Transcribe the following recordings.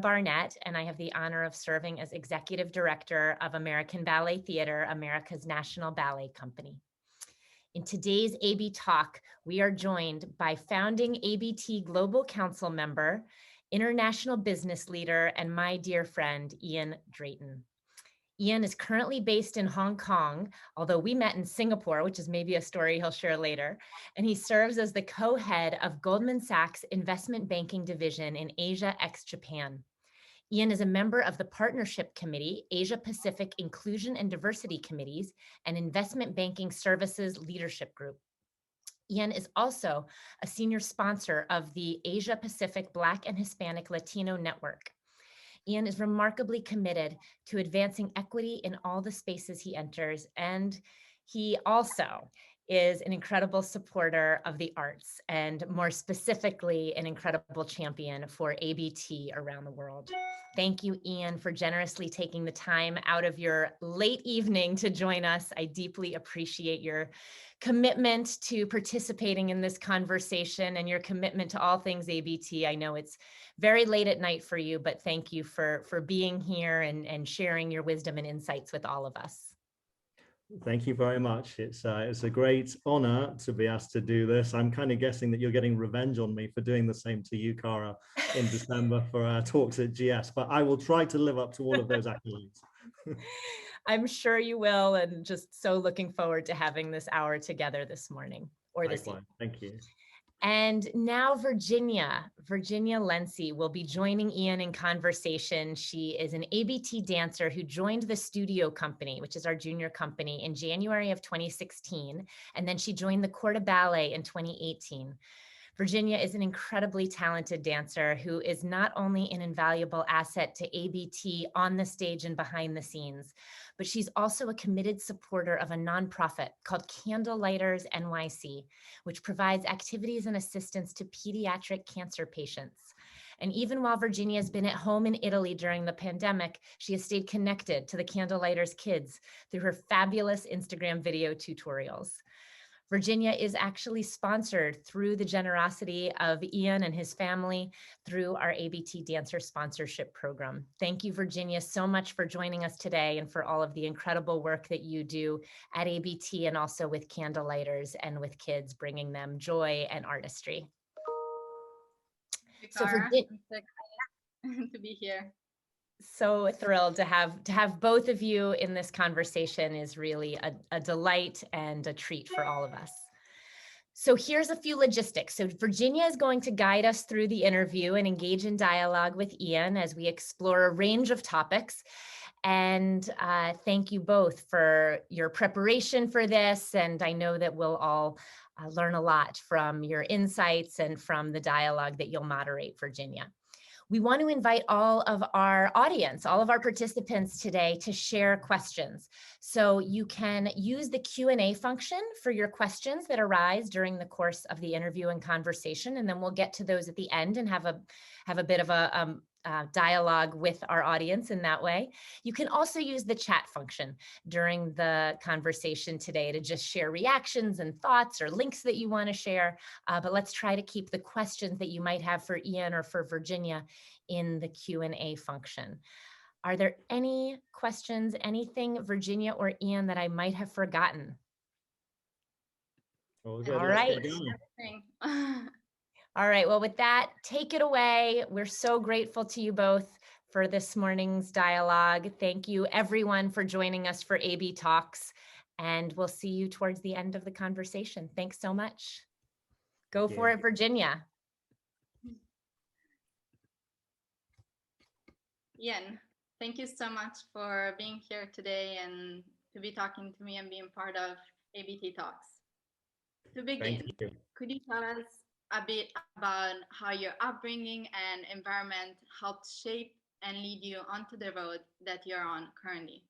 Barnett, and I have the honor of serving as Executive Director of American Ballet Theater, America's national ballet company. In today's ABTalk, we are joined by founding ABT Global Council Member, international business leader, and my dear friend, Iain Drayton. Iain is currently based in Hong Kong, although we met in Singapore, which is maybe a story he'll share later, and he serves as the co-head of Goldman Sachs Investment Banking Division in Asia ex-Japan. Iain is a member of the Partnership Committee, Asia Pacific Inclusion and Diversity Committees, and Investment Banking Services Leadership Group. Iain is also a senior sponsor of the Asia Pacific Black and Hispanic Latino Network. Iain is remarkably committed to advancing equity in all the spaces he enters, and he also is an incredible supporter of the arts, and more specifically, an incredible champion for ABT around the world. Thank you, Iain, for generously taking the time out of your late evening to join us. I deeply appreciate your commitment to participating in this conversation and your commitment to all things ABT. I know it's very late at night for you, but thank you for being here and sharing your wisdom and insights with all of us. Thank you very much. It's a great honor to be asked to do this. I'm kind of guessing that you're getting revenge on me for doing the same to you, Cara, in December for our talks at GS, but I will try to live up to all of those accolades. I'm sure you will, and just so looking forward to having this hour together this morning or this evening. Thank you. And now Virginia Lensi will be joining Iain in conversation. She is an ABT dancer who joined the studio company, which is our junior company, in January of 2016. And then she joined the Corps de Ballet in 2018. Virginia is an incredibly talented dancer who is not only an invaluable asset to ABT on the stage and behind the scenes, but she's also a committed supporter of a nonprofit called Candlelighters NYC, which provides activities and assistance to pediatric cancer patients. And even while Virginia has been at home in Italy during the pandemic, she has stayed connected to the Candlelighters kids through her fabulous Instagram video tutorials. Virginia is actually sponsored through the generosity of Iain and his family through our ABT Dancer Sponsorship Program. Thank you, Virginia, so much for joining us today and for all of the incredible work that you do at ABT and also with Candlelighters and with kids, bringing them joy and artistry. So I'm so excited to be here. So thrilled to have both of you in this conversation is really a delight and a treat for all of us. So here's a few logistics. So Virginia is going to guide us through the interview and engage in dialogue with Iain as we explore a range of topics. And thank you both for your preparation for this. And I know that we'll all learn a lot from your insights and from the dialogue that you'll moderate, Virginia. We want to invite all of our audience, all of our participants today to share questions. So you can use the Q&A function for your questions that arise during the course of the interview and conversation, and then we'll get to those at the end and have a bit of a dialogue with our audience in that way. You can also use the chat function during the conversation today to just share reactions and thoughts or links that you want to share. But let's try to keep the questions that you might have for Iain or for Virginia in the Q&A function. Are there any questions, anything, Virginia or Iain, that I might have forgotten? All good. All right. All right, well, with that, take it away. We're so grateful to you both for this morning's dialogue. Thank you, everyone, for joining us for AB Talks, and we'll see you towards the end of the conversation. Thanks so much. Go for it, Virginia. Iain, thank you so much for being here today and to be talking to me and being part of ABT Talks. To begin, could you tell us a bit about how your upbringing and environment helped shape and lead you onto the road that you're on currently?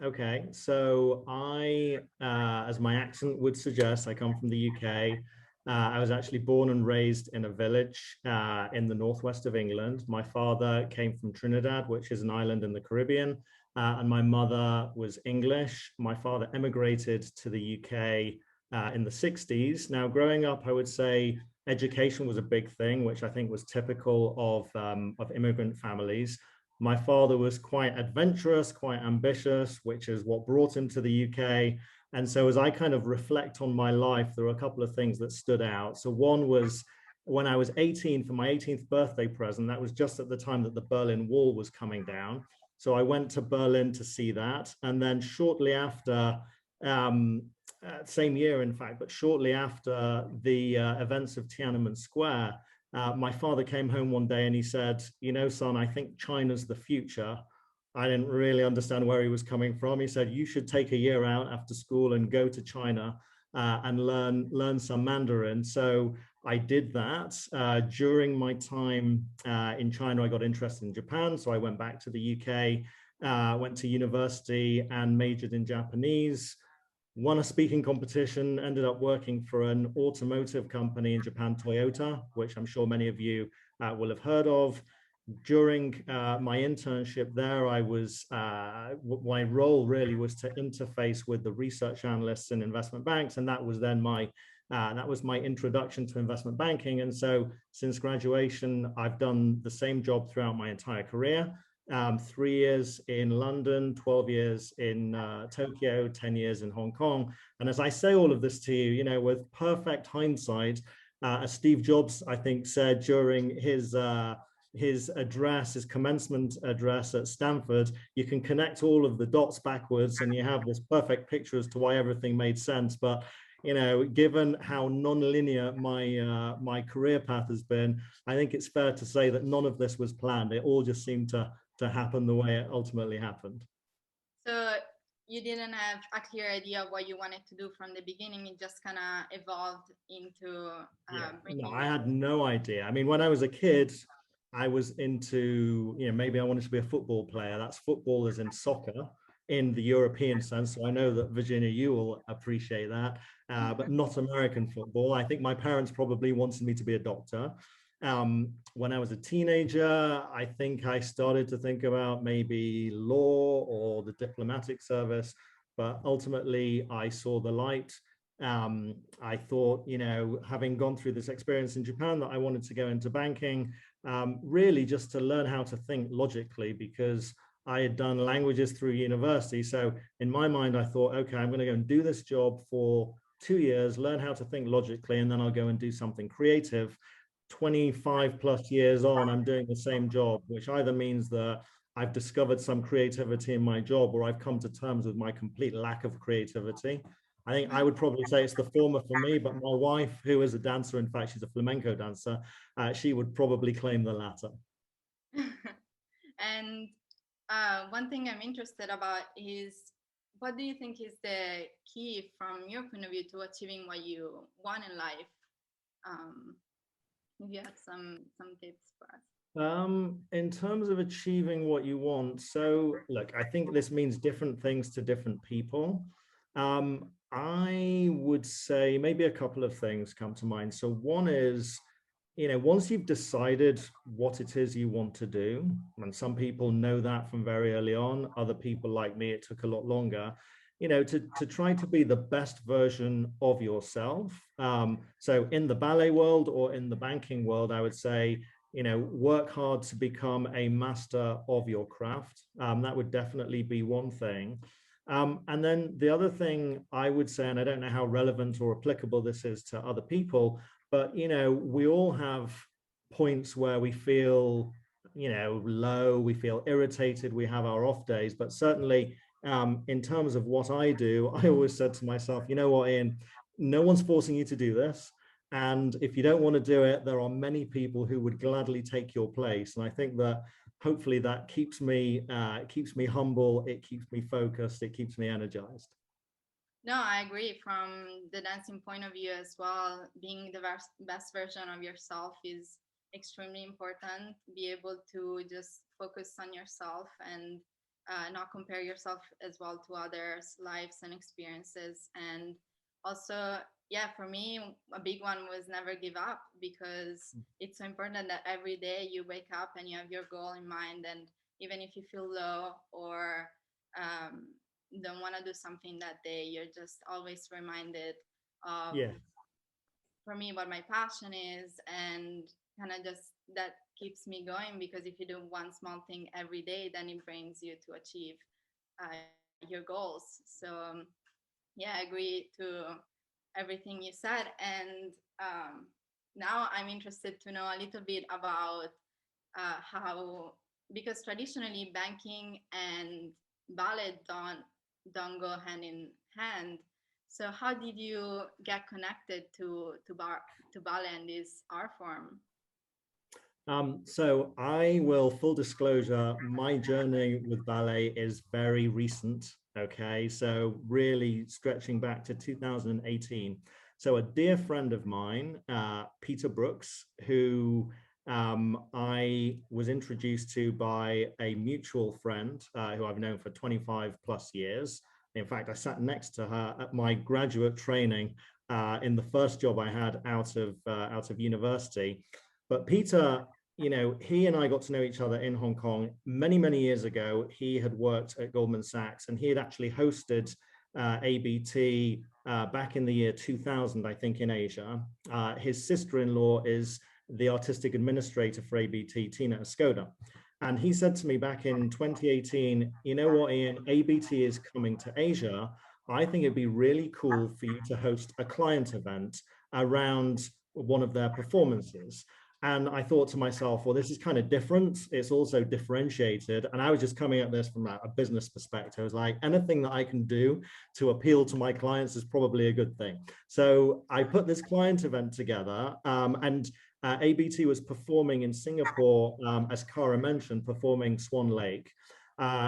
Okay, so I, as my accent would suggest, I come from the UK. I was actually born and raised in a village in the northwest of England. My father came from Trinidad, which is an island in the Caribbean, and my mother was English. My father emigrated to the UK in the 60s. Now, growing up, I would say education was a big thing, which I think was typical of immigrant families. My father was quite adventurous, quite ambitious, which is what brought him to the UK. And so as I kind of reflect on my life, there are a couple of things that stood out. So one was when I was 18, for my 18th birthday present, that was just at the time that the Berlin Wall was coming down. So I went to Berlin to see that. And then shortly after, same year, in fact, but shortly after the events of Tiananmen Square, my father came home one day and he said, you know, son, I think China's the future. I didn't really understand where he was coming from. He said, you should take a year out after school and go to China and learn some Mandarin. So I did that. During my time in China, I got interested in Japan. So I went back to the UK, went to university and majored in Japanese, won a speaking competition, ended up working for an automotive company in Japan, Toyota, which I'm sure many of you will have heard of. During my internship there, I was my role really was to interface with the research analysts in investment banks, and that was then my introduction to investment banking. And so since graduation, I've done the same job throughout my entire career. 3 years in London, 12 years in Tokyo, 10 years in Hong Kong. And as I say all of this to you, you know, with perfect hindsight, as Steve Jobs, I think, said during his address, his commencement address at Stanford, you can connect all of the dots backwards and you have this perfect picture as to why everything made sense. But you know, given how non-linear my career path has been, I think it's fair to say that none of this was planned. It all just seemed to happen the way it ultimately happened. So you didn't have a clear idea of what you wanted to do from the beginning. It just kind of evolved into No, I had no idea. I mean, when I was a kid, I was into, you know, maybe I wanted to be a football player. That's football as in soccer in the European sense. So I know that Virginia, you will appreciate that, but not American football. I think my parents probably wanted me to be a doctor. When I was a teenager, I think I started to think about maybe law or the diplomatic service, but ultimately I saw the light. I thought, you know, having gone through this experience in Japan, that I wanted to go into banking, really just to learn how to think logically, because I had done languages through university. So in my mind, I thought, okay, I'm going to go and do this job for 2 years, learn how to think logically, and then I'll go and do something creative. 25 plus years on, I'm doing the same job, which either means that I've discovered some creativity in my job or I've come to terms with my complete lack of creativity. I think I would probably say it's the former for me, but my wife, who is a dancer, in fact, she's a flamenco dancer, she would probably claim the latter. And one thing I'm interested about is, what do you think is the key from your point of view to achieving what you want in life? If you have some tips for us. In terms of achieving what you want, so look, I think this means different things to different people. I would say maybe a couple of things come to mind. So one is, you know, once you've decided what it is you want to do, and some people know that from very early on, other people like me, it took a lot longer, you know, to try to be the best version of yourself. So in the ballet world or in the banking world, I would say, you know, work hard to become a master of your craft. That would definitely be one thing. And then the other thing I would say, and I don't know how relevant or applicable this is to other people, but, you know, we all have points where we feel, you know, low, we feel irritated, we have our off days, but certainly in terms of what I do, I always said to myself, you know what, Iain, no one's forcing you to do this. And if you don't want to do it, there are many people who would gladly take your place. And I think that hopefully that keeps me humble, it keeps me focused, it keeps me energized. No, I agree. From the dancing point of view as well, being the best version of yourself is extremely important. Be able to just focus on yourself and not compare yourself as well to others' lives and experiences. And also, yeah, for me, a big one was never give up, because it's so important that every day you wake up and you have your goal in mind. And even if you feel low or don't want to do something that day, you're just always reminded of for me what my passion is, and kind of just that keeps me going, because if you do one small thing every day, then it brings you to achieve your goals. So yeah, I agree to everything you said. And now I'm interested to know a little bit about how, because traditionally banking and ballet don't go hand in hand. So how did you get connected to ballet and this art form? So I will, full disclosure, my journey with ballet is very recent. Okay, so really stretching back to 2018. So a dear friend of mine, Peter Brooks, who I was introduced to by a mutual friend who I've known for 25 plus years. In fact, I sat next to her at my graduate training in the first job I had out of university. But Peter, you know, he and I got to know each other in Hong Kong many, many years ago. He had worked at Goldman Sachs, and he had actually hosted ABT back in the year 2000, I think, in Asia. His sister-in-law is the artistic administrator for ABT, Tina Escoda. And he said to me back in 2018, you know what, Iain, ABT is coming to Asia. I think it'd be really cool for you to host a client event around one of their performances. And I thought to myself, well, this is kind of different. It's also differentiated. And I was just coming at this from a business perspective. I was like, anything that I can do to appeal to my clients is probably a good thing. So I put this client event together, and ABT was performing in Singapore, as Cara mentioned, performing Swan Lake.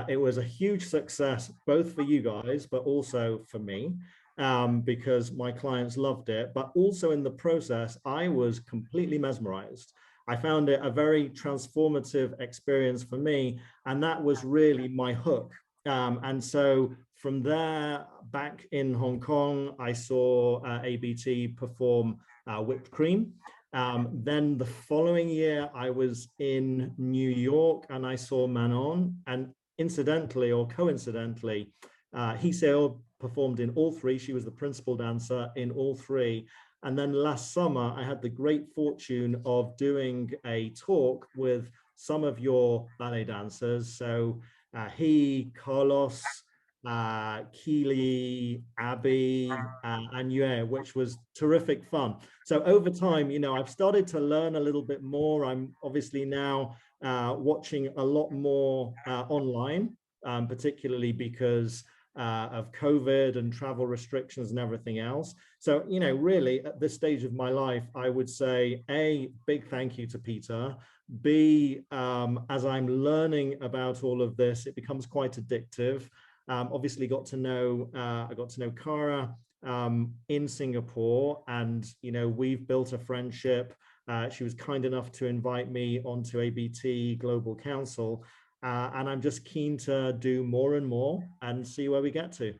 It was a huge success, both for you guys, but also for me. Because my clients loved it, but also in the process, I was completely mesmerized. I found it a very transformative experience for me, and that was really my hook. And so from there, back in Hong Kong, I saw ABT perform Whipped Cream. Then the following year, I was in New York and I saw Manon, and incidentally or coincidentally, Hiseo performed in all three. She was the principal dancer in all three. And then last summer, I had the great fortune of doing a talk with some of your ballet dancers. So he, Carlos, Keely, Abby, and Yue, which was terrific fun. So over time, you know, I've started to learn a little bit more. I'm obviously now watching a lot more online, particularly because of COVID and travel restrictions and everything else. So, you know, really at this stage of my life, I would say, A, big thank you to Peter. B, as I'm learning about all of this, it becomes quite addictive. Obviously I got to know Cara in Singapore, and, you know, we've built a friendship. She was kind enough to invite me onto ABT Global Council. And I'm just keen to do more and more and see where we get to.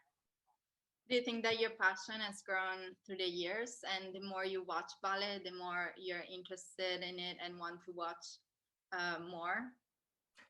Do you think that your passion has grown through the years, and the more you watch ballet, the more you're interested in it and want to watch more?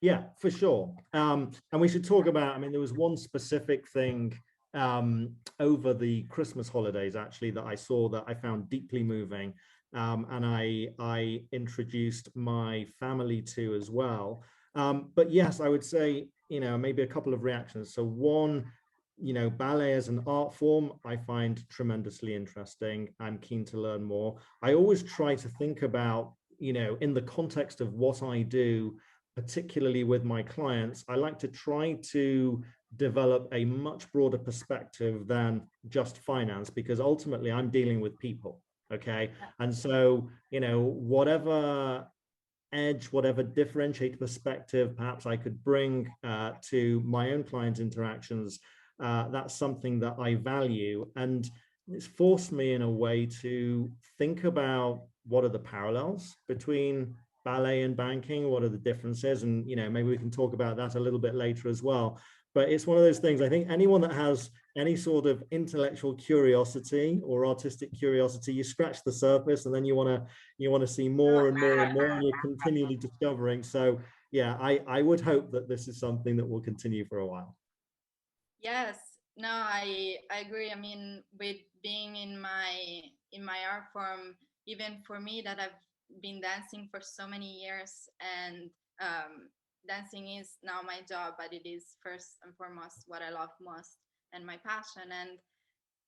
Yeah, for sure. And we should talk about, I mean, there was one specific thing over the Christmas holidays, actually, that I saw that I found deeply moving. And I introduced my family to as well. But yes, I would say, you know, maybe a couple of reactions. So one, you know, ballet as an art form, I find tremendously interesting. I'm keen to learn more. I always try to think about, you know, in the context of what I do, particularly with my clients, I like to try to develop a much broader perspective than just finance, because ultimately I'm dealing with people. Okay. And so, you know, whatever edge, whatever differentiated perspective perhaps I could bring to my own client interactions, that's something that I value. And it's forced me in a way to think about what are the parallels between ballet and banking, what are the differences, and, you know, maybe we can talk about that a little bit later as well. But it's one of those things, I think anyone that has any sort of intellectual curiosity or artistic curiosity, you scratch the surface and then you want to see more and more and more, and you're continually discovering. So yeah, I would hope that this is something that will continue for a while. Yes, no, I agree. I mean, with being in my in my art form, even for me that I've been dancing for so many years, and dancing is now my job, but it is first and foremost what I love most and my passion. And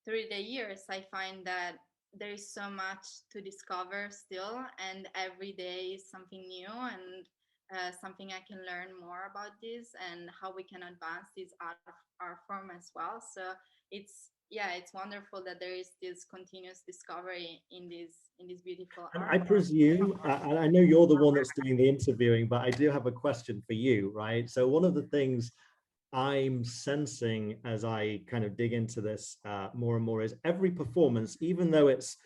through the years, I find that there is so much to discover still, and every day is something new, and something I can learn more about this and how we can advance this art form as well. So it's wonderful that there is this continuous discovery in this beautiful And art I form. presume, and I know you're the one that's doing the interviewing, but I do have a question for you, right? So one of the things I'm sensing as I kind of dig into this more and more is every performance, even though it's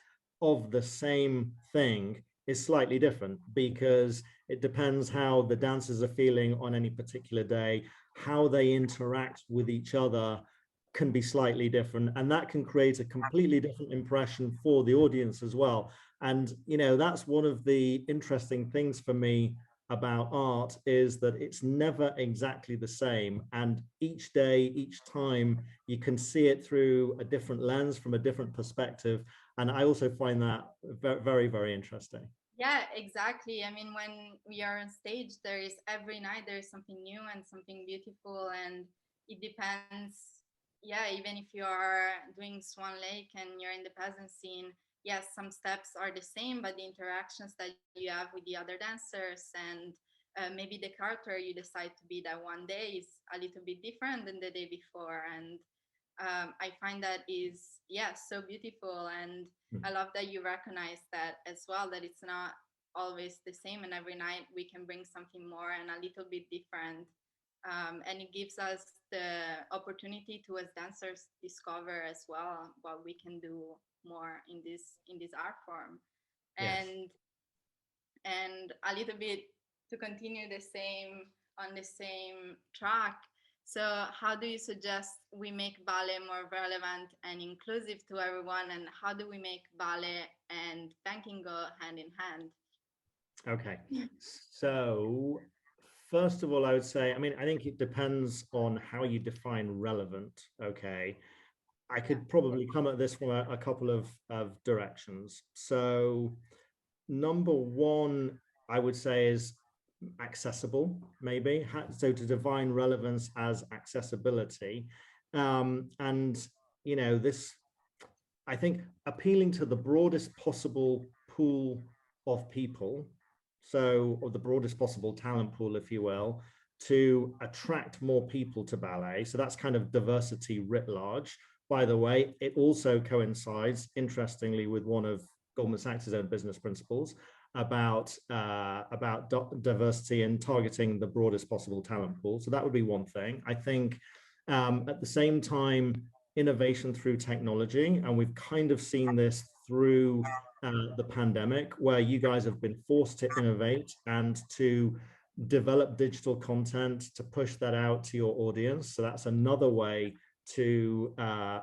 of the same thing, is slightly different, because it depends how the dancers are feeling on any particular day, how they interact with each other can be slightly different, and that can create a completely different impression for the audience as well. And that's one of the interesting things for me about art, is that it's never exactly the same, and each day, each time, you can see it through a different lens, from a different perspective. And I also find that very, very interesting. Yeah, exactly. I mean, when we are on stage, there is every night there is something new and something beautiful, and it depends. Yeah, even if you are doing Swan Lake and you're in the peasant scene, yes, some steps are the same, but the interactions that you have with the other dancers, and maybe the character you decide to be that one day is a little bit different than the day before. And I find that is, so beautiful. And I love that you recognize that as well, that it's not always the same, and every night we can bring something more and a little bit different. And it gives us the opportunity to, as dancers, discover as well what we can do more in this art form. Yes. And a little bit to continue on the same track. So how do you suggest we make ballet more relevant and inclusive to everyone? And how do we make ballet and banking go hand in hand? Okay. So first of all, I would say, I think it depends on how you define relevant. Okay. I could probably come at this from a couple of directions. So number one, I would say, is accessible, maybe. So to define relevance as accessibility. And, this, I think, appealing to the broadest possible pool of people, or the broadest possible talent pool, if you will, to attract more people to ballet. So that's kind of diversity writ large. By the way, it also coincides, interestingly, with one of Goldman Sachs' own business principles about diversity and targeting the broadest possible talent pool. So that would be one thing. I think at the same time, innovation through technology, and we've kind of seen this through the pandemic, where you guys have been forced to innovate and to develop digital content to push that out to your audience. So that's another way to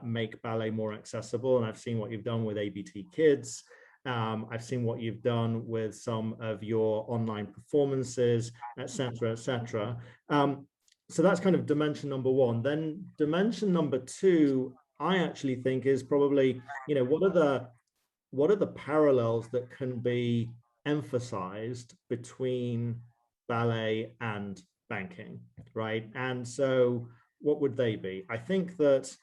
make ballet more accessible. And I've seen what you've done with ABT Kids. I've seen what you've done with some of your online performances, et cetera, et cetera. So that's kind of dimension number one. Then dimension number two, I actually think, is probably, what are the parallels that can be emphasized between ballet and banking, right? And so what would they be? I think that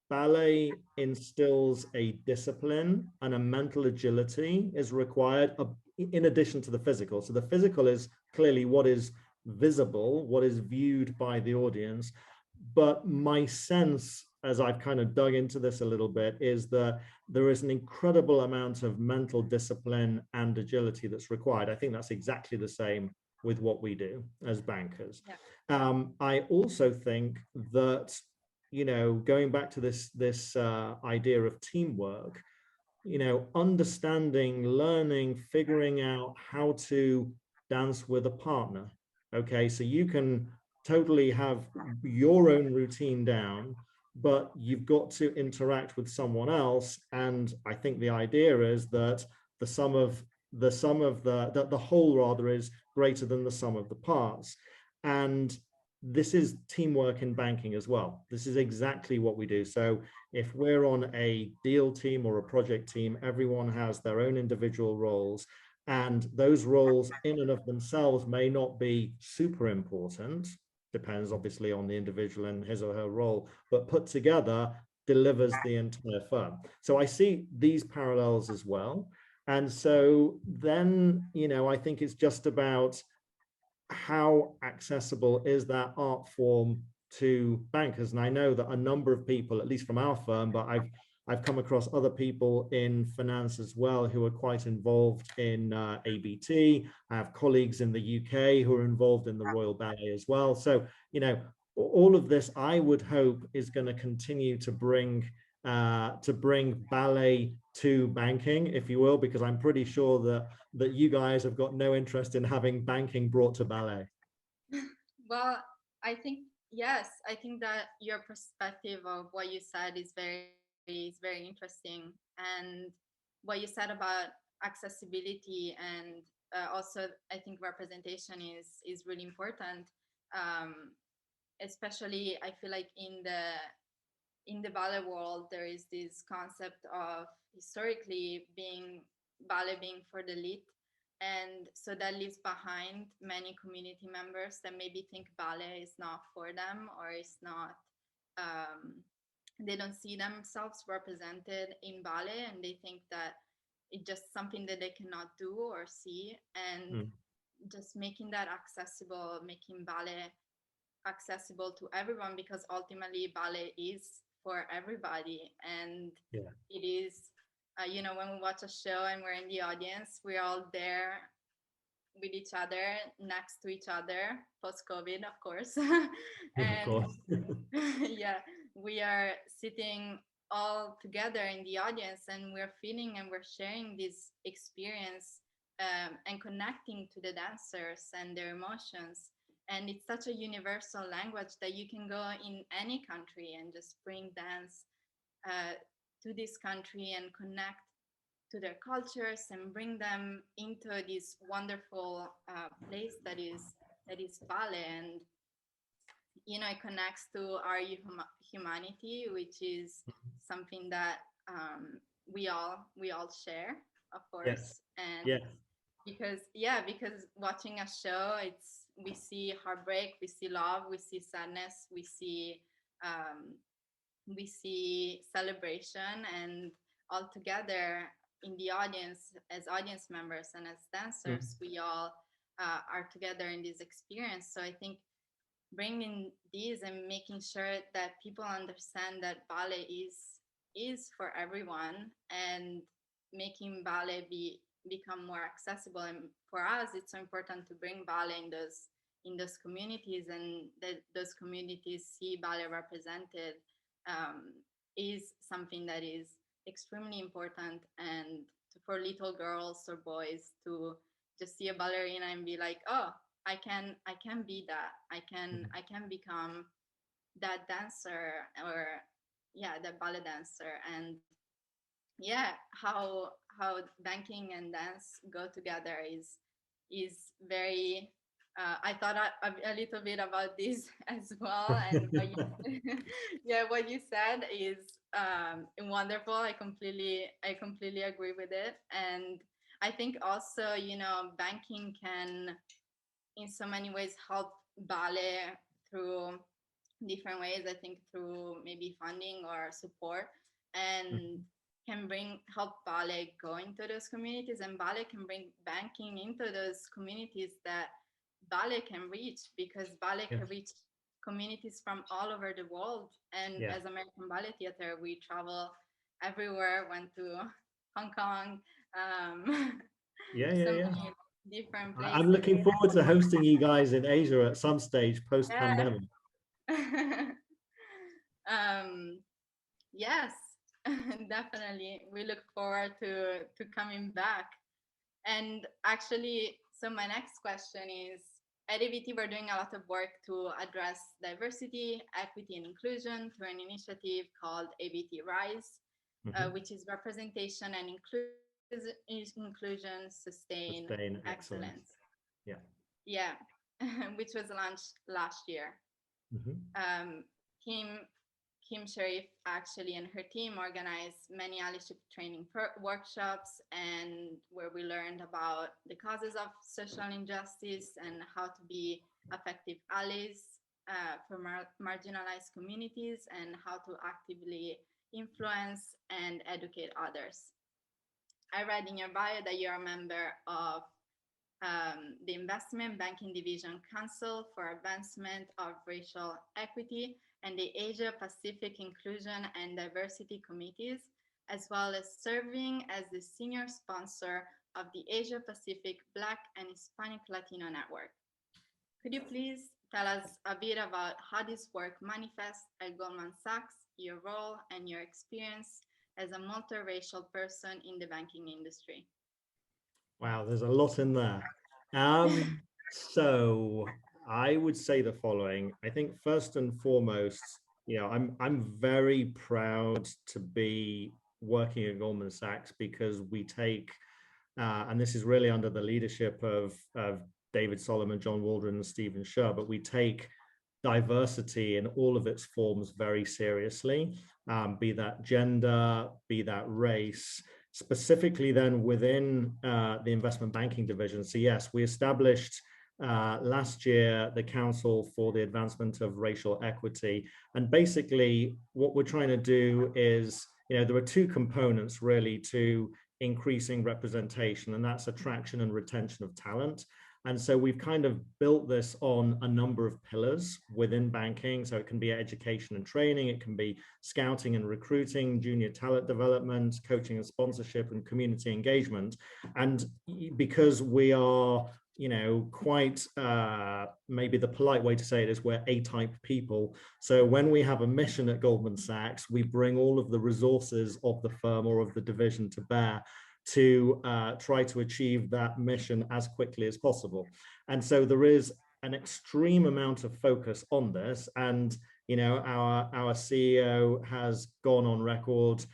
ballet instills a discipline, and a mental agility is required in addition to the physical. So the physical is clearly what is visible, what is viewed by the audience. But my sense, as I've kind of dug into this a little bit, is that there is an incredible amount of mental discipline and agility that's required. I think that's exactly the same with what we do as bankers. Yeah. I also think that, going back to this idea of teamwork, understanding, learning, figuring out how to dance with a partner. Okay, so you can totally have your own routine down, but you've got to interact with someone else. And I think the idea is that the whole rather is greater than the sum of the parts. And this is teamwork in banking as well. This is exactly what we do. So if we're on a deal team or a project team, everyone has their own individual roles, and those roles in and of themselves may not be super important, depends obviously on the individual and his or her role, but put together delivers the entire firm. So I see these parallels as well. And so then, I think it's just about how accessible is that art form to bankers. And I know that a number of people, at least from our firm, but I've come across other people in finance as well who are quite involved in ABT. I have colleagues in the UK who are involved in the Royal Ballet as well. So, all of this, I would hope, is going to continue to bring ballet to banking, if you will, because I'm pretty sure that you guys have got no interest in having banking brought to ballet. Well, I think, yes, I think that your perspective of what you said is very interesting. And what you said about accessibility and also I think representation is really important. Especially I feel like in the ballet world, there is this concept of historically ballet being for the elite. And so that leaves behind many community members that maybe think ballet is not for them, or is not, they don't see themselves represented in ballet, and they think that it's just something that they cannot do or see. And just making that accessible, making ballet accessible to everyone, because ultimately ballet is for everybody. And it is, when we watch a show and we're in the audience, we're all there with each other, next to each other, post-COVID, of course. And of course. yeah, we are sitting all together in the audience, and we're feeling and we're sharing this experience, and connecting to the dancers and their emotions. And it's such a universal language that you can go in any country and just bring dance to this country and connect to their cultures and bring them into this wonderful place that is ballet. And it connects to our humanity, which is something that we all share, of course. And because watching a show, we see heartbreak, we see love, we see sadness, we see celebration, and all together in the audience, as audience members and as dancers, we all are together in this experience. So I think bringing these and making sure that people understand that ballet is for everyone, and making ballet become more accessible. And for us, it's so important to bring ballet in those communities, and that those communities see ballet represented, is something that is extremely important. And for little girls or boys to just see a ballerina and be like, oh, I can be that. I can become that dancer, or that ballet dancer. And how banking and dance go together is very. I thought a little bit about this as well, and what you said is wonderful. I completely agree with it. And I think also, banking can in so many ways help ballet through different ways. I think through maybe funding or support, and can help ballet go into those communities, and ballet can bring banking into those communities that ballet can reach, because ballet can reach communities from all over the world. And as American Ballet Theater, we travel everywhere, went to Hong Kong, many different places. I'm looking forward to hosting you guys in Asia at some stage post-pandemic. Yes, definitely. We look forward to coming back. And actually, so my next question is, at ABT, we're doing a lot of work to address diversity, equity, and inclusion through an initiative called ABT Rise, which is representation and inclusion, sustain excellence. Yeah, which was launched last year. Kim Sharif actually and her team organized many allyship training workshops, and where we learned about the causes of social injustice and how to be effective allies for marginalized communities, and how to actively influence and educate others. I read in your bio that you're a member of the Investment Banking Division Council for Advancement of Racial Equity and the Asia Pacific Inclusion and Diversity Committees, as well as serving as the senior sponsor of the Asia Pacific Black and Hispanic Latino Network. Could you please tell us a bit about how this work manifests at Goldman Sachs, your role and your experience as a multiracial person in the banking industry? Wow, there's a lot in there. So I would say the following. I think first and foremost, I'm very proud to be working at Goldman Sachs, because we take, and this is really under the leadership of David Solomon, John Waldron, and Stephen Scher, but we take diversity in all of its forms very seriously, be that gender, be that race, specifically then within the investment banking division. So yes, we established last year the Council for the Advancement of Racial Equity. And basically what we're trying to do is, there are two components really to increasing representation, and that's attraction and retention of talent. And so we've kind of built this on a number of pillars within banking. So it can be education and training, it can be scouting and recruiting, junior talent development, coaching and sponsorship, and community engagement. And because we are, quite, maybe the polite way to say it is we're A-type people. So when we have a mission at Goldman Sachs, we bring all of the resources of the firm or of the division to bear to try to achieve that mission as quickly as possible. And so there is an extreme amount of focus on this. And, our CEO has gone on record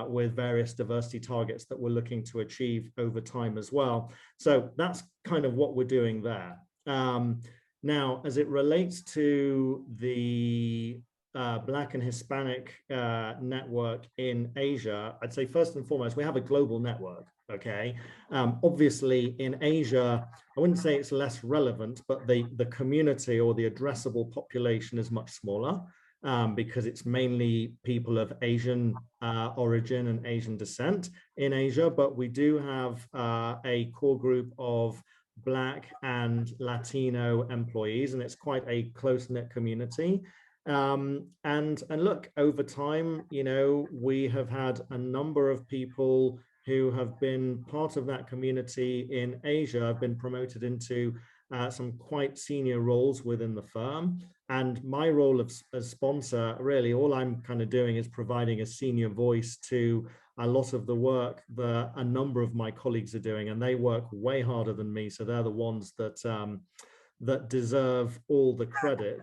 with various diversity targets that we're looking to achieve over time as well. So that's kind of what we're doing there. Now, as it relates to the Black and Hispanic network in Asia, I'd say first and foremost, we have a global network, okay? Obviously in Asia, I wouldn't say it's less relevant, but the community or the addressable population is much smaller because it's mainly people of Asian origin and Asian descent in Asia, but we do have a core group of Black and Latino employees, and it's quite a close-knit community. And look, over time, we have had a number of people who have been part of that community in Asia, have been promoted into some quite senior roles within the firm. And my role as sponsor, really, all I'm kind of doing is providing a senior voice to a lot of the work that a number of my colleagues are doing, and they work way harder than me. So they're the ones that that deserve all the credit.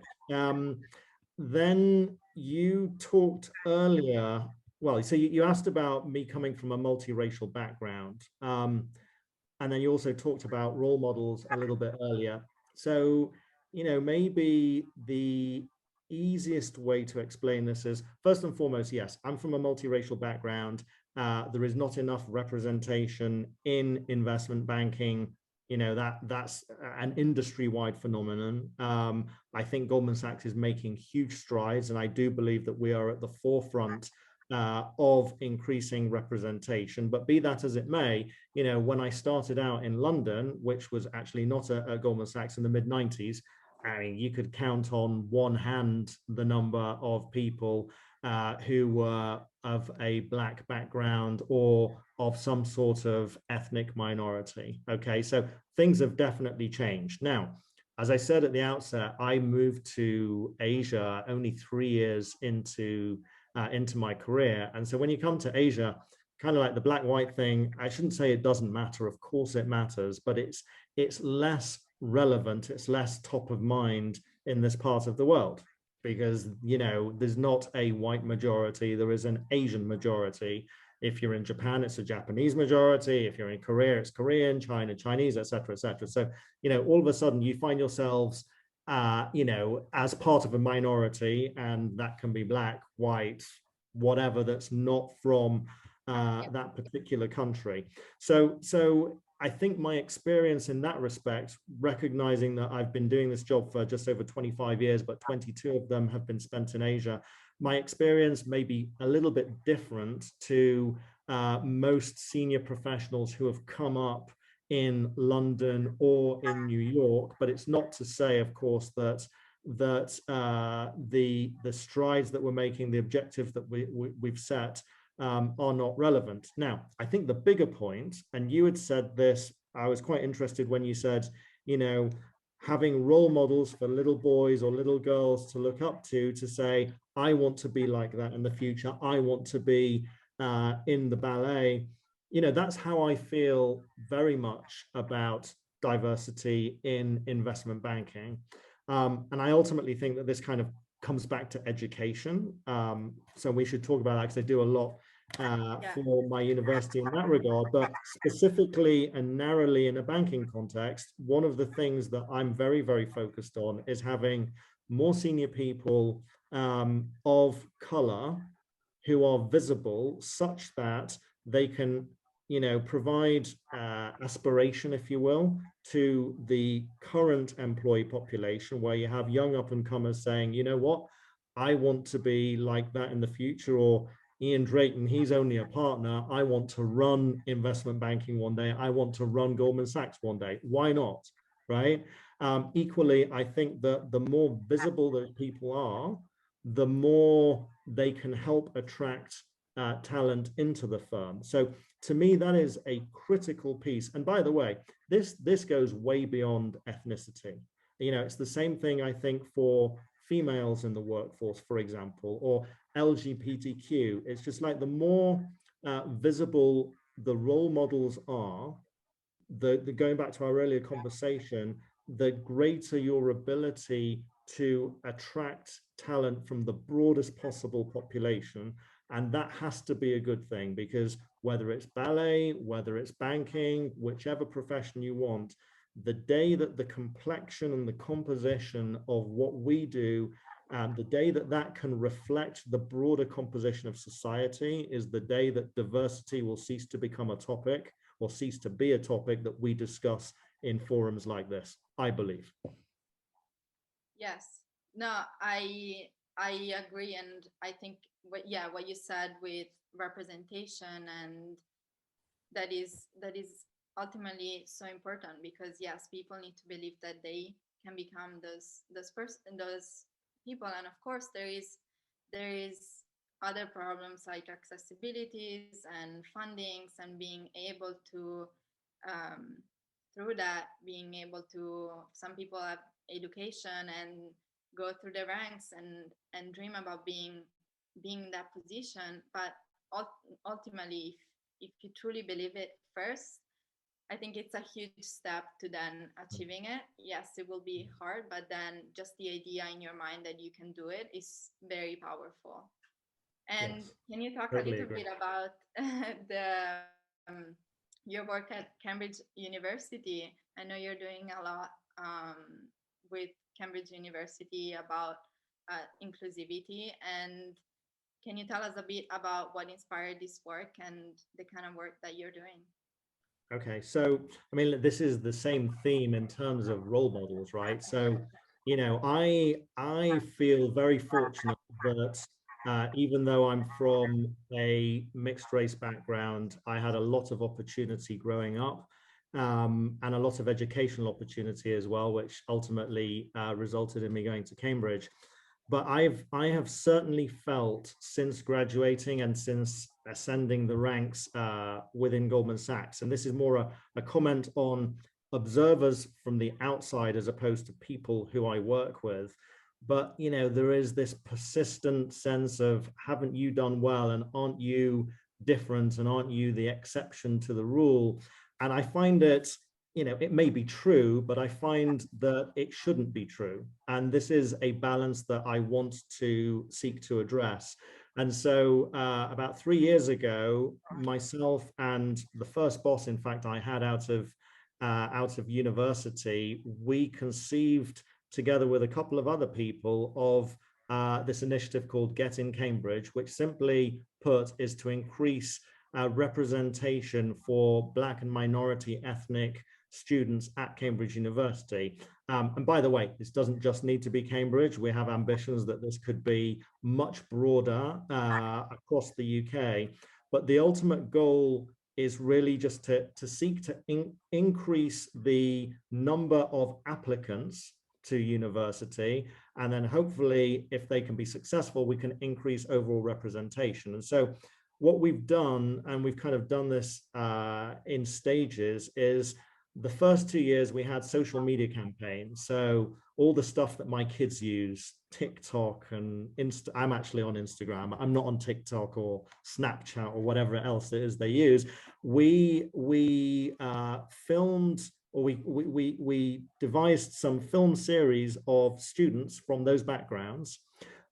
Then you talked earlier, well, so you asked about me coming from a multiracial background. And then you also talked about role models a little bit earlier. So, maybe the easiest way to explain this is, first and foremost, yes, I'm from a multiracial background. There is not enough representation in investment banking. That's an industry-wide phenomenon. I think Goldman Sachs is making huge strides, and I do believe that we are at the forefront of increasing representation. But be that as it may, when I started out in London, which was actually not at Goldman Sachs in the mid-90s, I mean, you could count on one hand the number of people who were of a Black background or of some sort of ethnic minority. Okay, so things have definitely changed. Now, as I said at the outset, I moved to Asia only 3 years into my career. And so when you come to Asia, kind of like the black-white thing, I shouldn't say it doesn't matter. Of course it matters, but it's less relevant, it's less top of mind in this part of the world, because there's not a white majority, there is an Asian majority. If you're in Japan, it's a Japanese majority. If you're in Korea, it's Korean, China, Chinese, etc., etc. So all of a sudden you find yourselves you know, as part of a minority, and that can be black, white, whatever, that's not from that particular country. So I think my experience in that respect, recognizing that I've been doing this job for just over 25 years, but 22 of them have been spent in Asia, my experience may be a little bit different to most senior professionals who have come up in London or in New York. But it's not to say, of course, that the strides that we're making, the objectives that we've set, are not relevant. Now, I think the bigger point, and you had said this, I was quite interested when you said, you know, having role models for little boys or little girls to look up to say, I want to be like that in the future. I want to be in the ballet. You know, that's how I feel very much about diversity in investment banking. And I ultimately think that this kind of comes back to education. So we should talk about that, because I do a lot for my university in that regard. But specifically and narrowly in a banking context, one of the things that I'm very, very focused on is having more senior people of color who are visible, such that they can, you know, provide aspiration, if you will, to the current employee population, where you have young up and comers saying, you know what, I want to be like that in the future. Or Iain Drayton, he's only a partner, I want to run investment banking one day, I want to run Goldman Sachs one day. Why not, right? Equally, I think that the more visible that people are, the more they can help attract talent into the firm. So to me, that is a critical piece. And by the way, this goes way beyond ethnicity. You know, it's the same thing, I think, for females in the workforce, for example, or LGBTQ. It's just like the more visible the role models are, the going back to our earlier conversation, the greater your ability to attract talent from the broadest possible population. And that has to be a good thing, because whether it's ballet, whether it's banking, whichever profession you want, the day that the complexion and the composition of what we do, the day that that can reflect the broader composition of society, is the day that diversity will cease to become a topic, or cease to be a topic that we discuss in forums like this, I believe. Yes, no, I agree, and I think what you said with representation, and that is ultimately so important, because yes, people need to believe that they can become those people, and of course there is other problems like accessibilities and fundings, and being able to through that, being able to, some people have education and go through the ranks and dream about being in that position. But ultimately, if you truly believe it first, I think it's a huge step to then achieving it. Yes, it will be hard, but then just the idea in your mind that you can do it is very powerful. And yes, can you talk totally a little agree. bit about your work at Cambridge University? I know you're doing a lot with Cambridge University about inclusivity. And can you tell us a bit about what inspired this work and the kind of work that you're doing? Okay, so I mean, this is the same theme in terms of role models, right? So, you know, I feel very fortunate that even though I'm from a mixed race background, I had a lot of opportunity growing up, and a lot of educational opportunity as well, which ultimately resulted in me going to Cambridge. But I have certainly felt since graduating and since ascending the ranks within Goldman Sachs, and this is more a comment on observers from the outside as opposed to people who I work with. But, you know, there is this persistent sense of, haven't you done well, and aren't you different, and aren't you the exception to the rule? And I find it, you know, it may be true, but I find that it shouldn't be true. And this is a balance that I want to seek to address. And so about 3 years ago, myself and the first boss, in fact, I had out of university, we conceived together with a couple of other people, of this initiative called Get in Cambridge, which simply put is to increase representation for Black and minority ethnic students at Cambridge University. And by the way, this doesn't just need to be Cambridge. We have ambitions that this could be much broader across the UK. But the ultimate goal is really just to seek to increase the number of applicants to university. And then hopefully, if they can be successful, we can increase overall representation. And so what we've done, and we've kind of done this in stages, is the first 2 years we had social media campaigns. So all the stuff that my kids use, TikTok and I'm actually on Instagram. I'm not on TikTok or Snapchat or whatever else it is they use. We filmed, or we devised some film series of students from those backgrounds,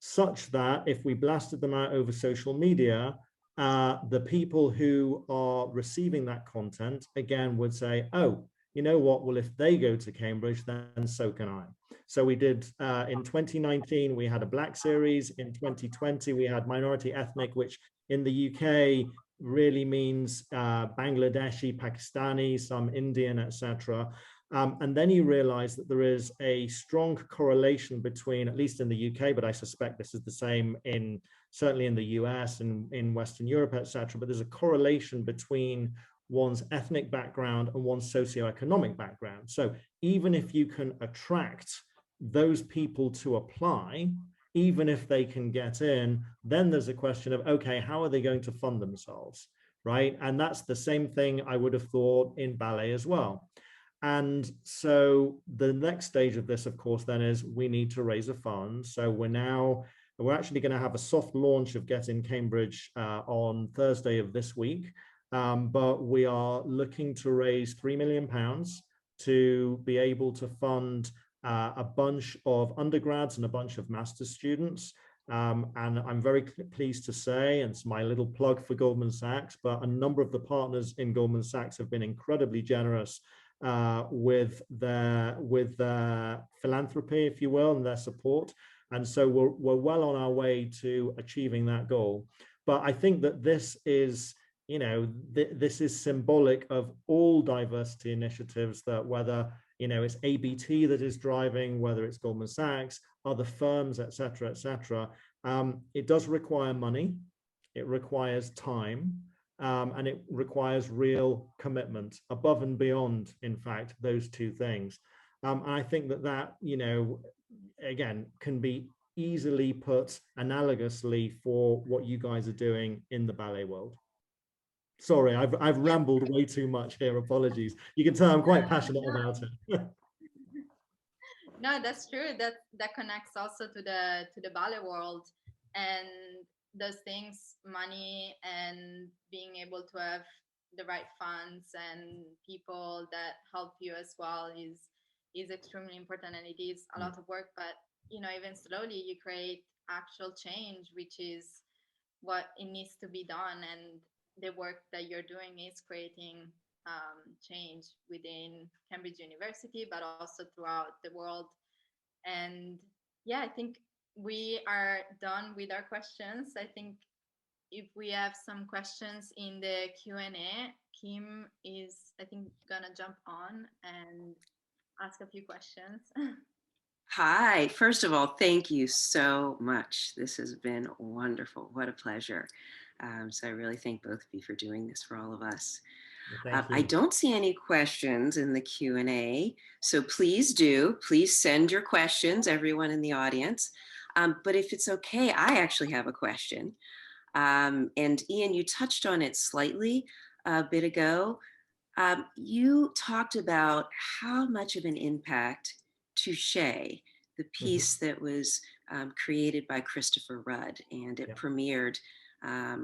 such that if we blasted them out over social media, the people who are receiving that content again would say, oh, you know what, well, if they go to Cambridge, then so can I. So we did, in 2019, we had a Black series. In 2020, we had minority ethnic, which in the UK really means Bangladeshi, Pakistani, some Indian, etc. And then you realize that there is a strong correlation between, at least in the UK, but I suspect this is the same in certainly in the US and in Western Europe, etc. But there's a correlation between one's ethnic background and one's socioeconomic background. So even if you can attract those people to apply, even if they can get in, then there's a question of, okay, how are they going to fund themselves, right? And that's the same thing I would have thought in ballet as well. And so the next stage of this, of course, then is we need to raise a fund. So we're actually going to have a soft launch of Get in Cambridge on Thursday of this week. But we are looking to raise £3 million to be able to fund a bunch of undergrads and a bunch of master's students. And I'm very pleased to say, and it's my little plug for Goldman Sachs, but a number of the partners in Goldman Sachs have been incredibly generous with their philanthropy, if you will, and their support. And so we're well on our way to achieving that goal. But I think that this is, this is symbolic of all diversity initiatives, that whether, it's ABT that is driving, whether it's Goldman Sachs, other firms, et cetera, it does require money, it requires time, and it requires real commitment above and beyond, in fact, those two things. And I think that, again, can be easily put analogously for what you guys are doing in the ballet world. Sorry, I've rambled way too much here. Apologies. You can tell I'm quite passionate about it. No, that's true. That connects also to the ballet world, and those things, money and being able to have the right funds and people that help you as well is extremely important, and it is a lot of work. But even slowly, you create actual change, which is what it needs to be done. And the work that you're doing is creating change within Cambridge University, but also throughout the world. And yeah, I think we are done with our questions. I think if we have some questions in the Q&A, Kim is, I think, gonna jump on and ask a few questions. Hi, first of all, thank you so much. This has been wonderful. What a pleasure. So I really thank both of you for doing this for all of us. I don't see any questions in the Q&A, so please send your questions, everyone in the audience. But if it's okay, I actually have a question. And Iain, you touched on it slightly a bit ago. You talked about how much of an impact Touche, the piece that was created by Christopher Rudd, and it premiered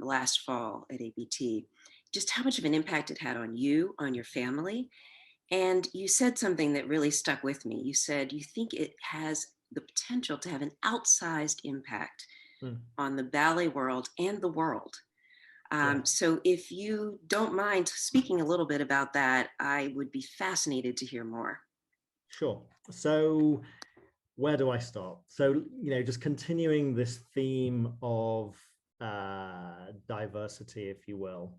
last fall at ABT, just how much of an impact it had on you, on your family. And you said something that really stuck with me. You said you think it has the potential to have an outsized impact on the ballet world and the world. So if you don't mind speaking a little bit about that, I would be fascinated to hear more. Sure. So where do I start? So, just continuing this theme of diversity, if you will.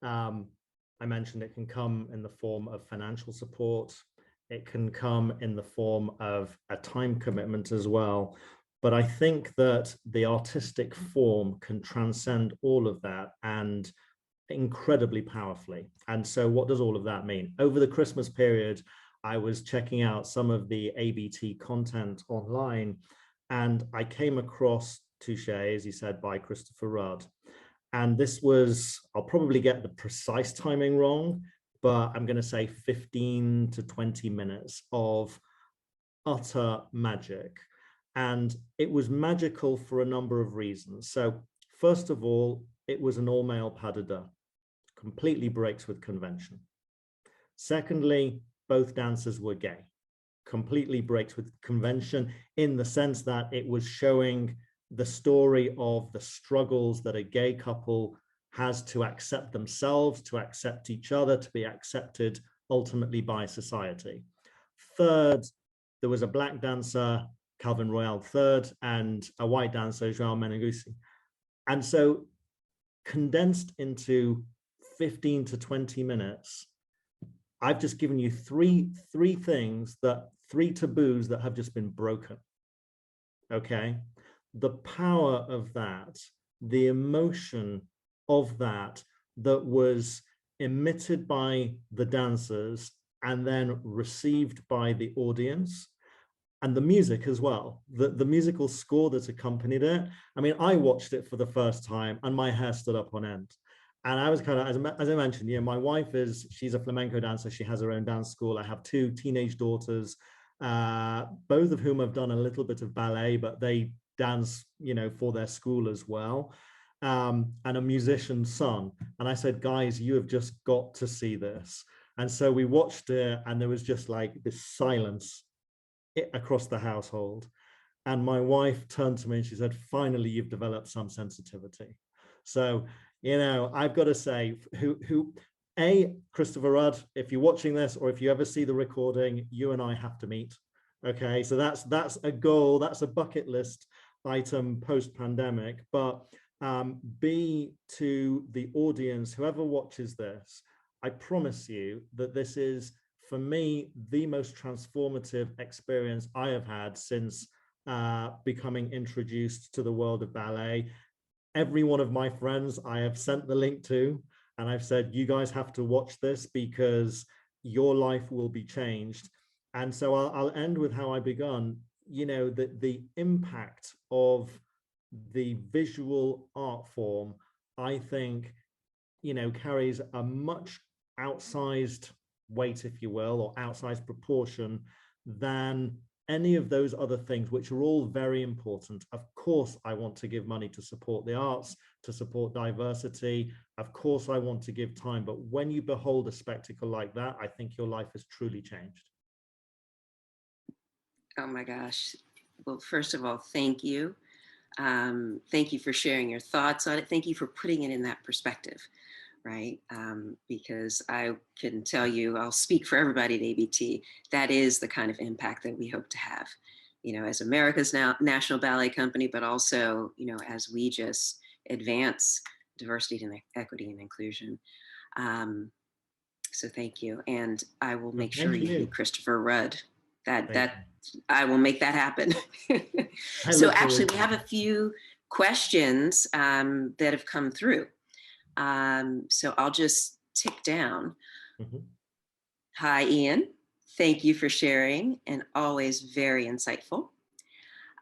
I mentioned it can come in the form of financial support. It can come in the form of a time commitment as well. But I think that the artistic form can transcend all of that and incredibly powerfully. And so what does all of that mean? Over the Christmas period, I was checking out some of the ABT content online, and I came across Touche, as you said, by Christopher Rudd. And this was, I'll probably get the precise timing wrong, but I'm going to say 15 to 20 minutes of utter magic. And it was magical for a number of reasons. So first of all, it was an all-male pas de deux, completely breaks with convention. Secondly, both dancers were gay, completely breaks with convention in the sense that it was showing the story of the struggles that a gay couple has to accept themselves, to accept each other, to be accepted ultimately by society. Third, there was a black dancer, Calvin Royale III, and a white dancer, Joao Meneguzzi. And so condensed into 15 to 20 minutes, I've just given you three taboos that have just been broken. Okay. The power of that, the emotion of that was emitted by the dancers and then received by the audience, and the music as well, the musical score that accompanied it. I mean, I watched it for the first time and my hair stood up on end. And I was kind of, as I mentioned, my wife she's a flamenco dancer. She has her own dance school. I have two teenage daughters, both of whom have done a little bit of ballet, but they dance, for their school as well, and a musician's son. And I said, guys, you have just got to see this. And so we watched it, and there was just like this silence across the household. And my wife turned to me and she said, finally, you've developed some sensitivity. So, I've got to say, Christopher Rudd, if you're watching this, or if you ever see the recording, you and I have to meet. Okay, so that's a goal, that's a bucket list item post-pandemic. But B, to the audience, whoever watches this, I promise you that this is, for me, the most transformative experience I have had since becoming introduced to the world of ballet. Every one of my friends I have sent the link to, and I've said, you guys have to watch this because your life will be changed. And so I'll end with how I begun. The impact of the visual art form, I think, carries a much outsized weight, if you will, or outsized proportion than any of those other things, which are all very important. Of course, I want to give money to support the arts, to support diversity. Of course, I want to give time. But when you behold a spectacle like that, I think your life has truly changed. Oh my gosh. Well, first of all, thank you. Thank you for sharing your thoughts on it. Thank you for putting it in that perspective, right? Because I can tell you, I'll speak for everybody at ABT, that is the kind of impact that we hope to have, as America's national ballet company, but also, as we just advance diversity and equity and inclusion. So thank you. And I will make sure you meet Christopher Rudd. I will make that happen. So actually, we have a few questions that have come through. So I'll just tick down. Mm-hmm. Hi, Iain. Thank you for sharing, and always very insightful.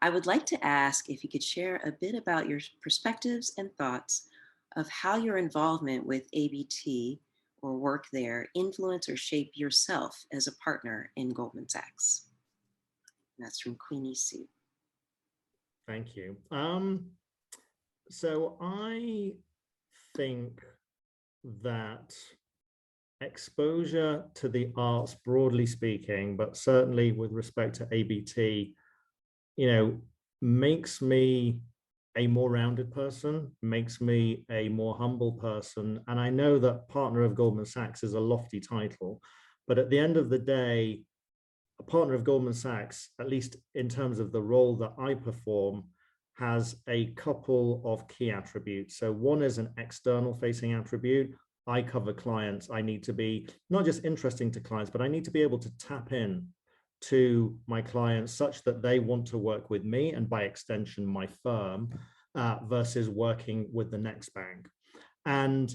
I would like to ask if you could share a bit about your perspectives and thoughts of how your involvement with ABT or work there influence or shape yourself as a partner in Goldman Sachs. And that's from Queenie Sue. Thank you. So I think that exposure to the arts, broadly speaking, but certainly with respect to ABT, makes me a more rounded person, makes me a more humble person. And I know that partner of Goldman Sachs is a lofty title, but at the end of the day, a partner of Goldman Sachs, at least in terms of the role that I perform, has a couple of key attributes. So one is an external facing attribute. I cover clients. I need to be not just interesting to clients, but I need to be able to tap in to my clients such that they want to work with me and by extension my firm versus working with the next bank. And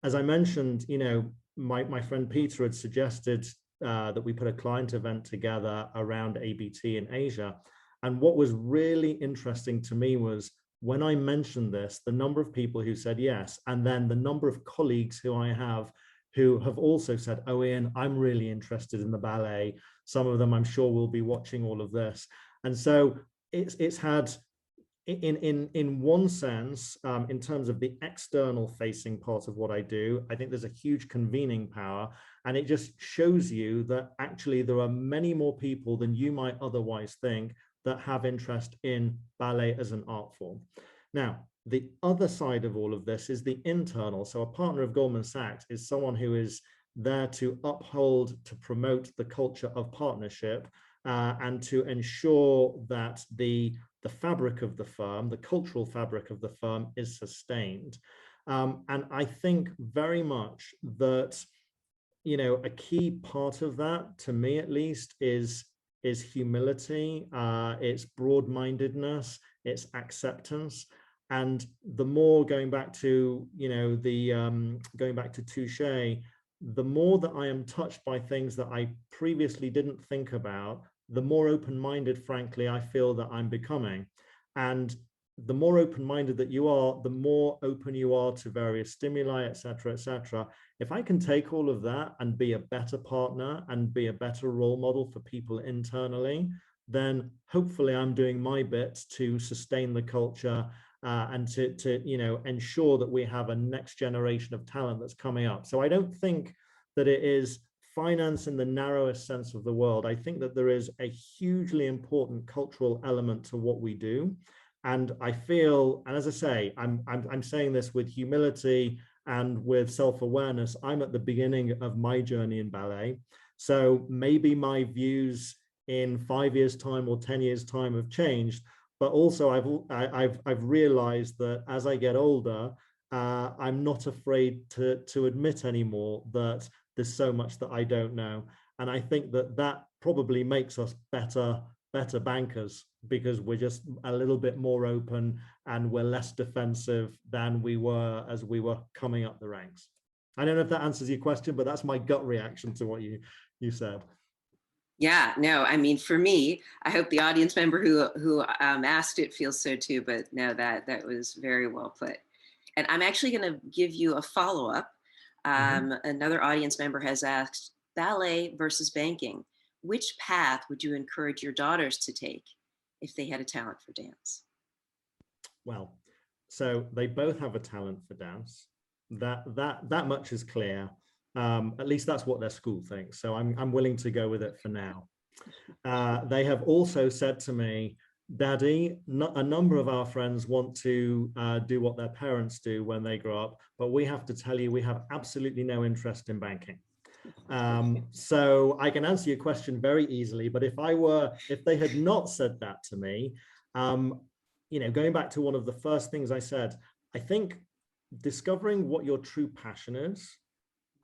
as I mentioned, you know, my friend Peter had suggested that we put a client event together around ABT in Asia. And what was really interesting to me was when I mentioned this, the number of people who said yes, and then the number of colleagues who I have who have also said, oh, Iain, I'm really interested in the ballet. Some of them I'm sure will be watching all of this. And so it's had, in one sense, in terms of the external facing part of what I do, I think there's a huge convening power, and it just shows you that actually there are many more people than you might otherwise think that have interest in ballet as an art form. Now, the other side of all of this is the internal. So a partner of Goldman Sachs is someone who is there to uphold, to promote the culture of partnership and to ensure that the fabric of the firm, the cultural fabric of the firm is sustained. And I think very much that, you know, a key part of that, to me at least, is humility, it's broad-mindedness, it's acceptance. And the more, going back to, you know, the going back to Touche, the more that I am touched by things that I previously didn't think about, the more open-minded, frankly, I feel that I'm becoming. And the more open-minded that you are, the more open you are to various stimuli, et cetera, et cetera. If I can take all of that and be a better partner and be a better role model for people internally, then hopefully I'm doing my bit to sustain the culture and to you know, ensure that we have a next generation of talent that's coming up. So I don't think that it is finance in the narrowest sense of the word. I think that there is a hugely important cultural element to what we do. And I feel, and as I say, I'm saying this with humility and with self-awareness, I'm at the beginning of my journey in ballet. So maybe my views in 5 years' time or 10 years' time have changed, but also I've realized that as I get older, I'm not afraid to admit anymore that there's so much that I don't know. And I think that that probably makes us better bankers, because we're just a little bit more open and we're less defensive than we were as we were coming up the ranks. I don't know if that answers your question, but that's my gut reaction to what you said. Yeah, no, I mean, for me, I hope the audience member who asked it feels so too, but no, that was very well put. And I'm actually going to give you a follow-up. Another audience member has asked, ballet versus banking, which path would you encourage your daughters to take if they had a talent for dance? Well, so they both have a talent for dance. That much is clear. At least that's what their school thinks. So I'm willing to go with it for now. They have also said to me, Daddy, a number of our friends want to do what their parents do when they grow up, but we have to tell you, we have absolutely no interest in banking. So I can answer your question very easily, but if they had not said that to me, you know, going back to one of the first things I said, I think discovering what your true passion is,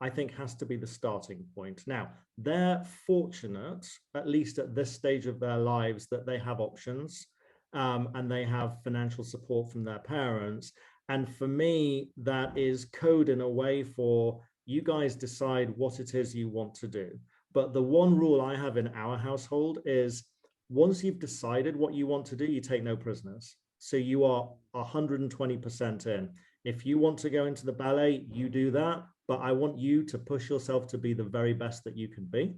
I think has to be the starting point. Now, they're fortunate, at least at this stage of their lives, that they have options and they have financial support from their parents. And for me, that is code in a way for you guys decide what it is you want to do. But the one rule I have in our household is once you've decided what you want to do, you take no prisoners. So you are 120% in. If you want to go into the ballet, you do that. But I want you to push yourself to be the very best that you can be.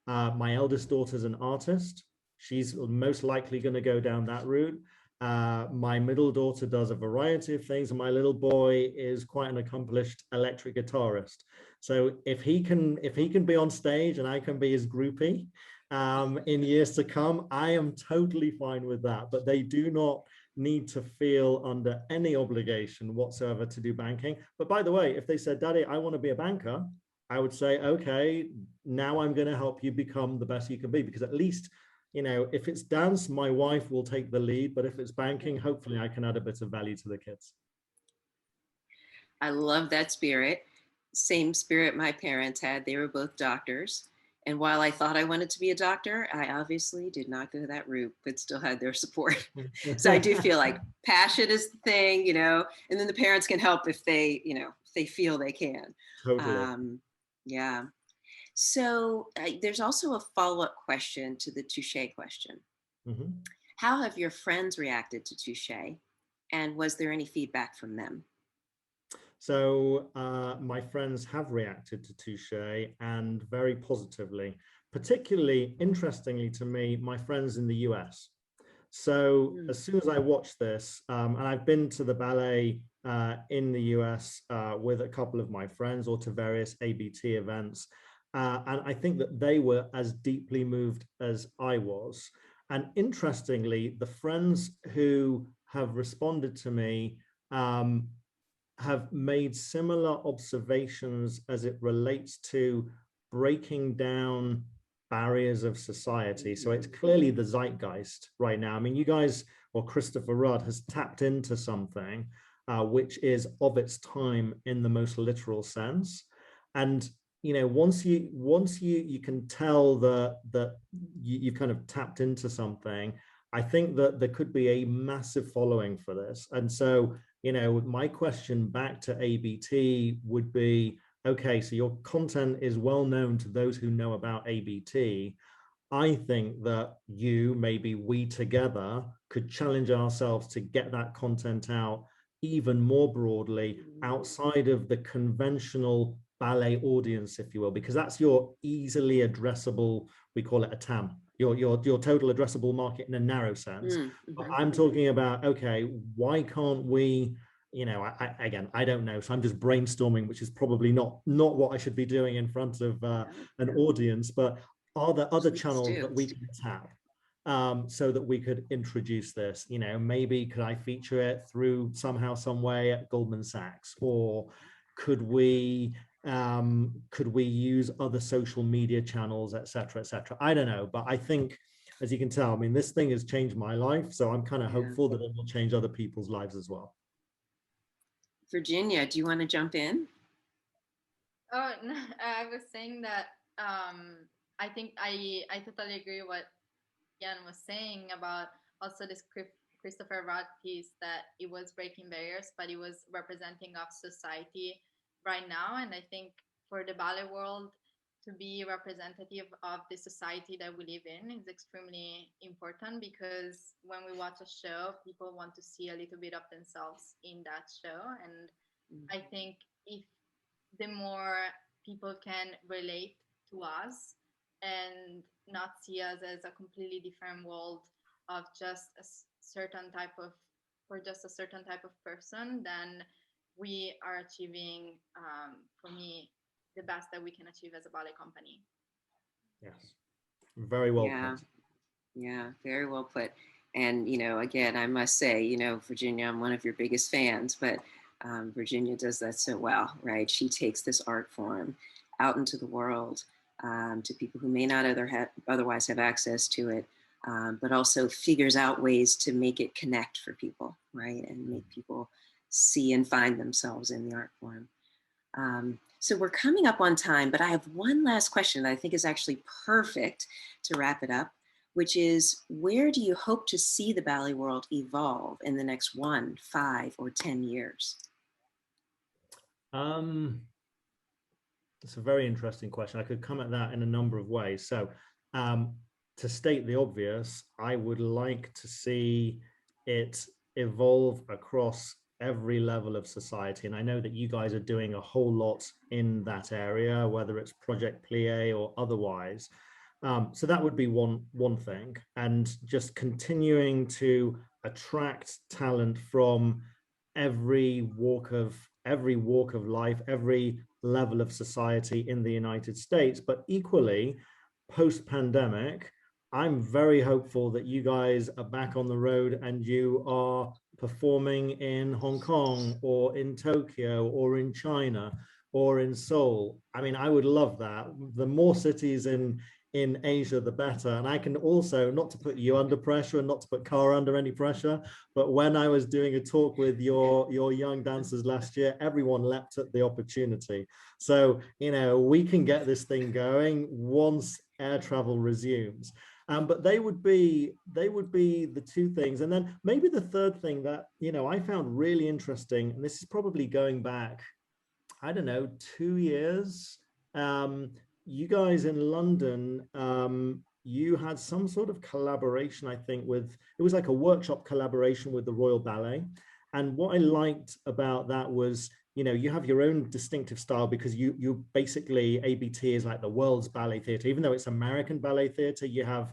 My eldest daughter's an artist. She's most likely going to go down that route. My middle daughter does a variety of things, and my little boy is quite an accomplished electric guitarist. So if he can be on stage and I can be his groupie in years to come, I am totally fine with that. But they do not need to feel under any obligation whatsoever to do banking. But by the way, if they said, Daddy, I want to be a banker, I would say, okay, now I'm going to help you become the best you can be, because at least, you know, if it's dance, my wife will take the lead, but if it's banking, hopefully I can add a bit of value to the kids. I love that spirit. Same spirit my parents had. They were both doctors. And while I thought I wanted to be a doctor, I obviously did not go that route, but still had their support. So I do feel like passion is the thing, you know, and then the parents can help if they, you know, if they feel they can. Totally. Yeah. So there's also a follow-up question to the Touche question. Mm-hmm. How have your friends reacted to Touche? And was there any feedback from them? So my friends have reacted to Touche, and very positively, particularly interestingly to me, my friends in the US. So as soon as I watched this, and I've been to the ballet in the US with a couple of my friends, or to various ABT events, and I think that they were as deeply moved as I was. And interestingly, the friends who have responded to me have made similar observations as it relates to breaking down barriers of society. So it's clearly the zeitgeist right now. I mean, you guys, or Christopher Rudd, has tapped into something which is of its time in the most literal sense. And you know, once you can tell that you've kind of tapped into something, I think that there could be a massive following for this. And so, you know, my question back to ABT would be, okay, so your content is well known to those who know about ABT. I think that you, maybe we together, could challenge ourselves to get that content out even more broadly outside of the conventional ballet audience, if you will, because that's your easily addressable, we call it a TAM, your total addressable market in a narrow sense. I'm talking about, okay, why can't we, you know, I don't know, so I'm just brainstorming, which is probably not what I should be doing in front of an audience, but are there other channels that we can tap so that we could introduce this? You know, maybe could I feature it through somehow, some way at Goldman Sachs, or could we use other social media channels, et cetera, et cetera? I don't know, but I think, as you can tell, I mean, this thing has changed my life, so I'm kind of hopeful that it will change other people's lives as well. Virginia, do you want to jump in? Oh, no, I was saying that I think I totally agree with what Iain was saying about also this Christopher Rudd piece, that it was breaking barriers, but it was representing of society right now. And I think for the ballet world to be representative of the society that we live in is extremely important, because when we watch a show, people want to see a little bit of themselves in that show. And I think if the more people can relate to us and not see us as a completely different world of just a certain type of, for just a certain type of person, then we are achieving, for me, the best that we can achieve as a ballet company. Yes, very well put. Yeah, very well put. And, you know, again, I must say, you know, Virginia, I'm one of your biggest fans, but Virginia does that so well, right? She takes this art form out into the world to people who may not otherwise have access to it, but also figures out ways to make it connect for people, right? And make people see and find themselves in the art form. So we're coming up on time, but I have one last question that I think is actually perfect to wrap it up, which is, where do you hope to see the ballet world evolve in the next 1, 5, or 10 years? It's a very interesting question. I could come at that in a number of ways. So to state the obvious, I would like to see it evolve across every level of society. And I know that you guys are doing a whole lot in that area, whether it's Project Plie or otherwise. So that would be one thing. And just continuing to attract talent from every walk of life, every level of society in the United States. But equally, post-pandemic, I'm very hopeful that you guys are back on the road and you are performing in Hong Kong or in Tokyo or in China, or in Seoul. I mean, I would love that. The more cities in Asia, the better. And I can also, not to put you under pressure and not to put Cara under any pressure, but when I was doing a talk with your young dancers last year, everyone leapt at the opportunity. So, you know, we can get this thing going once air travel resumes. But they would be the two things. And then maybe the third thing that, you know, I found really interesting, and this is probably going back, I don't know, 2 years. You guys in London, you had some sort of collaboration, I think, with, it was like a workshop collaboration with the Royal Ballet. And what I liked about that was, you know, you have your own distinctive style because you basically, ABT is like the world's ballet theater. Even though it's American ballet theater, you have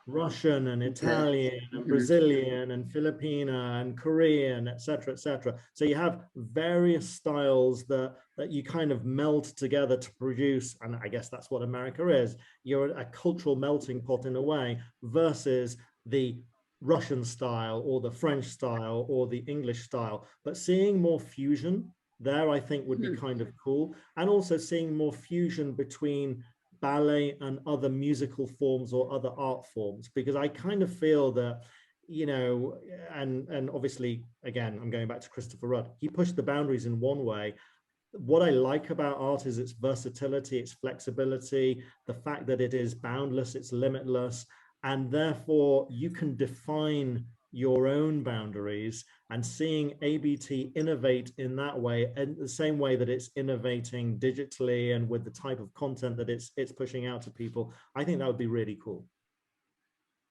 Russian and Italian and Brazilian and Filipino and Korean, etc., etc. So you have various styles that you kind of meld together to produce, and I guess that's what America is. You're a cultural melting pot in a way, versus the Russian style or the French style or the English style. But seeing more fusion there, I think, would be kind of cool. And also seeing more fusion between ballet and other musical forms or other art forms, because I kind of feel that, you know, and obviously, again, I'm going back to Christopher Rudd, he pushed the boundaries in one way. What I like about art is its versatility, its flexibility, the fact that it is boundless, it's limitless, and therefore you can define your own boundaries. And seeing ABT innovate in that way, and the same way that it's innovating digitally and with the type of content that it's pushing out to people, I think that would be really cool.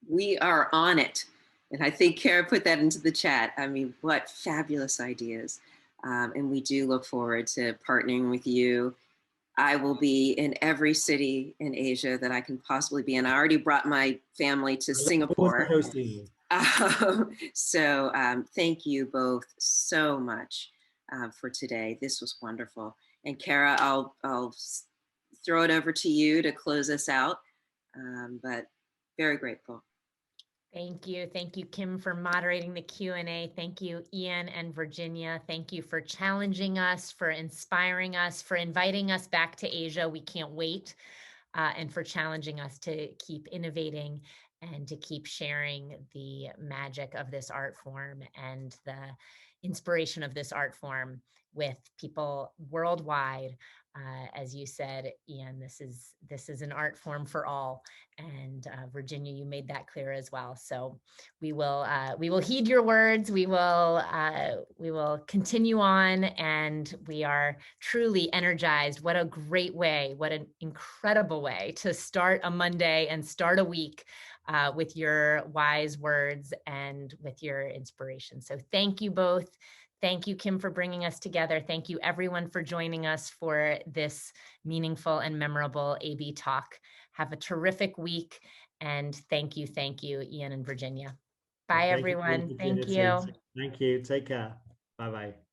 We are on it. And I think Cara put that into the chat. I mean, what fabulous ideas. And we do look forward to partnering with you. I will be in every city in Asia that I can possibly be in. I already brought my family to Singapore. So thank you both so much for today. This was wonderful. And Cara, I'll throw it over to you to close us out, but very grateful. Thank you. Thank you, Kim, for moderating the Q&A. Thank you, Iain and Virginia. Thank you for challenging us, for inspiring us, for inviting us back to Asia. We can't wait. And for challenging us to keep innovating and to keep sharing the magic of this art form and the inspiration of this art form with people worldwide. As you said, Iain, this is an art form for all, and Virginia, you made that clear as well. So we will heed your words. We will continue on, and we are truly energized. What a great way! What an incredible way to start a Monday and start a week with your wise words and with your inspiration. So thank you both. Thank you, Kim, for bringing us together. Thank you, everyone, for joining us for this meaningful and memorable AB Talk. Have a terrific week, and thank you, Iain and Virginia. Bye, everyone. Thank you. Thank you. Take care. Bye-bye.